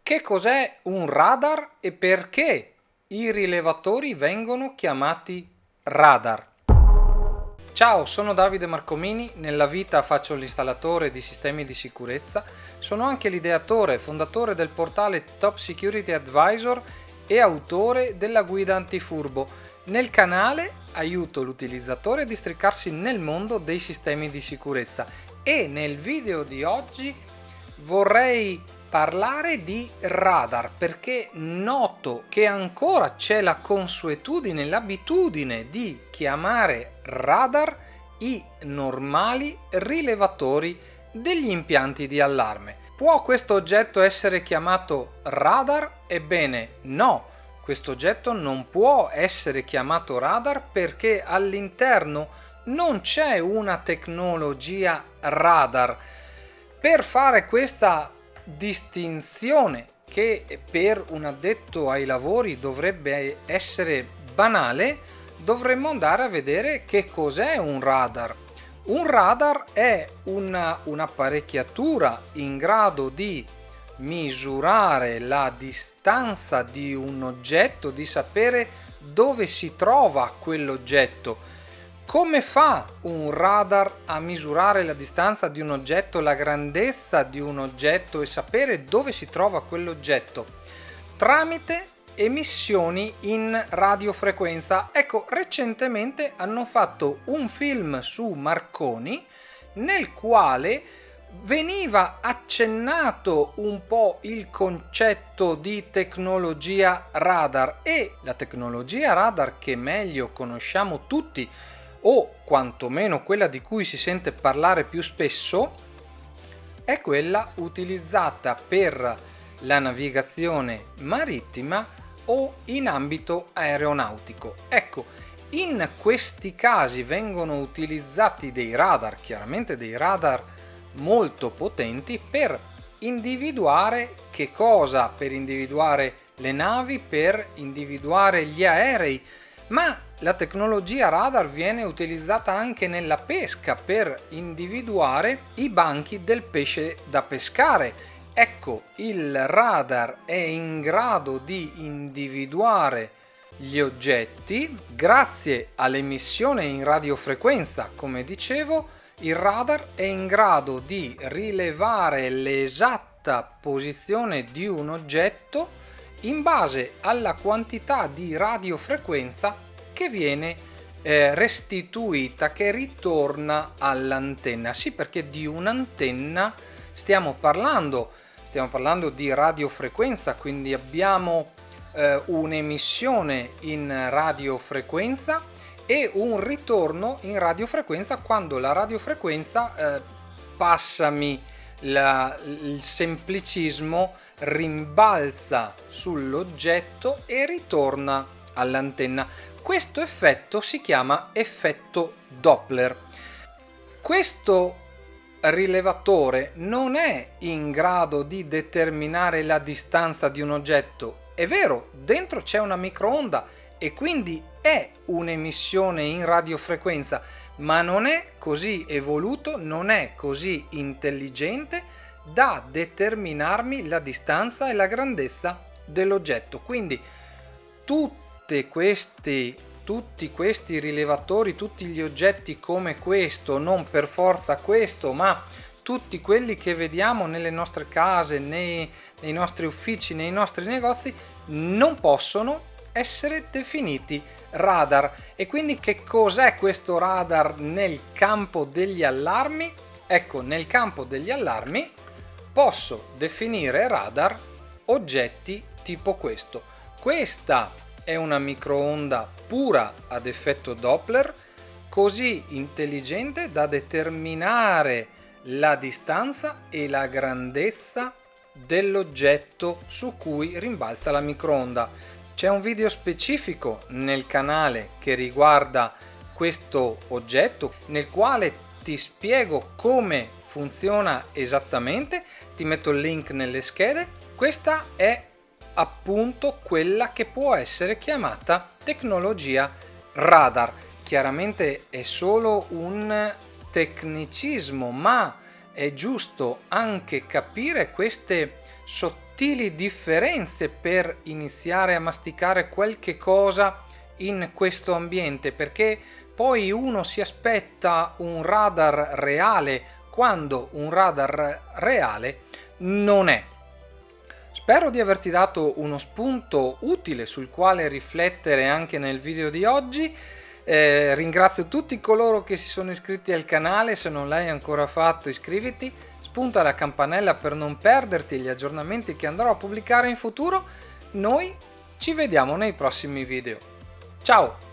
Che cos'è un radar e perché i rilevatori vengono chiamati radar? Ciao, sono Davide Marcomini, nella vita faccio l'installatore di sistemi di sicurezza, sono anche l'ideatore e fondatore del portale Top Security Advisor e autore della guida antifurbo. Nel canale aiuto l'utilizzatore a districarsi nel mondo dei sistemi di sicurezza e nel video di oggi vorrei parlare di radar perché noto che ancora c'è la consuetudine, l'abitudine di chiamare radar i normali rilevatori degli impianti di allarme. Può questo oggetto essere chiamato radar? Ebbene no, questo oggetto non può essere chiamato radar perché all'interno non c'è una tecnologia radar. Per fare questa distinzione, che per un addetto ai lavori dovrebbe essere banale, dovremmo andare a vedere che cos'è un radar. Un radar è un'apparecchiatura in grado di misurare la distanza di un oggetto, di sapere dove si trova quell'oggetto. Come fa un radar a misurare la distanza di un oggetto, la grandezza di un oggetto e sapere dove si trova quell'oggetto? Tramite emissioni in radiofrequenza. Ecco, recentemente hanno fatto un film su Marconi nel quale veniva accennato un po' il concetto di tecnologia radar, e la tecnologia radar che meglio conosciamo tutti, o quantomeno quella di cui si sente parlare più spesso, è quella utilizzata per la navigazione marittima o in ambito aeronautico. Ecco, in questi casi vengono utilizzati dei radar, chiaramente dei radar molto potenti, per individuare che cosa? Per individuare le navi, per individuare gli aerei, ma la tecnologia radar viene utilizzata anche nella pesca per individuare i banchi del pesce da pescare. Ecco, il radar è in grado di individuare gli oggetti grazie all'emissione in radiofrequenza. Come dicevo, il radar è in grado di rilevare l'esatta posizione di un oggetto in base alla quantità di radiofrequenza che viene restituita, che ritorna all'antenna. Sì, perché di un'antenna stiamo parlando di radiofrequenza, quindi abbiamo un'emissione in radiofrequenza e un ritorno in radiofrequenza quando la radiofrequenza, passami il semplicismo, rimbalza sull'oggetto e ritorna all'antenna. Questo effetto si chiama effetto Doppler. Questo rilevatore non è in grado di determinare la distanza di un oggetto. È vero, dentro c'è una microonda e quindi è un'emissione in radiofrequenza, ma non è così evoluto, non è così intelligente da determinarmi la distanza e la grandezza dell'oggetto. Quindi tutti questi rilevatori, tutti gli oggetti come questo, non per forza questo, ma tutti quelli che vediamo nelle nostre case, nei nostri uffici, nei nostri negozi, non possono essere definiti radar. E quindi che cos'è questo radar nel campo degli allarmi? Ecco, nel campo degli allarmi posso definire radar oggetti tipo questo. Questa è una microonda pura ad effetto Doppler, così intelligente da determinare la distanza e la grandezza dell'oggetto su cui rimbalza la microonda. C'è un video specifico nel canale che riguarda questo oggetto, nel quale ti spiego come funziona esattamente, ti metto il link nelle schede. Questa è appunto quella che può essere chiamata tecnologia radar. Chiaramente è solo un tecnicismo, ma è giusto anche capire queste sottili differenze per iniziare a masticare qualche cosa in questo ambiente, perché poi uno si aspetta un radar reale quando un radar reale non è. Spero di averti dato uno spunto utile sul quale riflettere anche nel video di oggi. Ringrazio tutti coloro che si sono iscritti al canale. Se non l'hai ancora fatto, iscriviti, spunta la campanella per non perderti gli aggiornamenti che andrò a pubblicare in futuro. Noi ci vediamo nei prossimi video. Ciao!